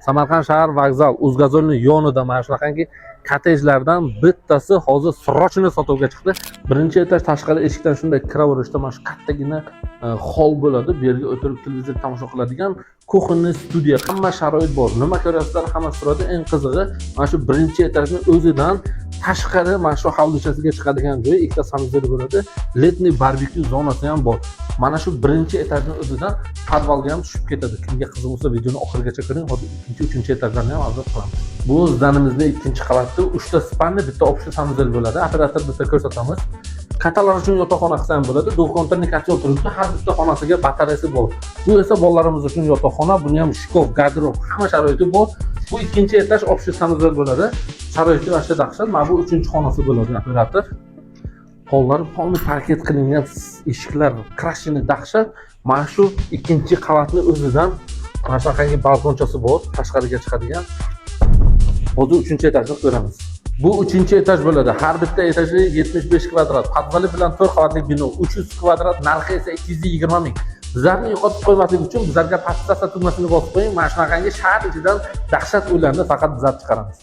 Samarqand shahar vokzal Uzgazolning yonida mana shunaqangi kottejlardan bittasi hozir srochni sotuvga chiqdi. Birinchi etaj tashqari eshikdan shunday kiraverishda mana shu kattagina hol bo'ladi. Bu yerga o'tirib televizor tomosha qiladigan kuxonniy studiya, hamma sharoit bor. Nima ko'rasizlar, hammasi turadi. Eng qizig'i mana shu birinchi etajning o'zidan tashqari mana shu hovlichasiga chiqadigan joy, ikkita sanuzel bo'ladi. Letniy barbekyu zonasi ham bor. Mana shu birinchi etajning o'zidan podvalga ham tushib ketadi. Kimga qiziq bo'lsa videoni oxirigacha ko'ring. Hozir ikkinchi, uchinchi etajlarni ham obzor qilamiz. Bu zdanimizning ikkinchi qavatida 3 ta spanni, bitta общий sanuzel bo'ladi. Operator bitta ko'rsatamiz. Kattalar uchun yotoqxona qilsa ham bo'ladi. Do'konda kotel turibdi, har bitta xonasiga batareyasi bor. Bu esa bolalarimiz uchun yotoqxona, buni ham shkaf, garderob, hamma sharoiti bor. Bu ikkinchi etaj общий sanuzel bo'ladi. Sharoiti vashta dahshat. Mana bu uchinchi xonasi bo'ladi operator. Qo'llari polni parket qilingan eshiklar, krashini dahshat. Mana shu ikkinchi qavatning o'zidan mana shunaqangi balkonchasi bor, tashqariga chiqadigan. Hozir 3-etajni ko'ramiz. Bu 3-etaj bo'ladi. Har bitta etaji 75 kvadrat. Podvali bilan 4 qavatli bino, 300 kvadrat, narxi esa 220 ming. Bizlarni yo'qotib qo'ymaslik uchun bizlarga podpiska tugmasini bosib qo'ying. Mana shunaqangi shahar ichidan dahshat uylarni faqat bizlar chiqaramiz.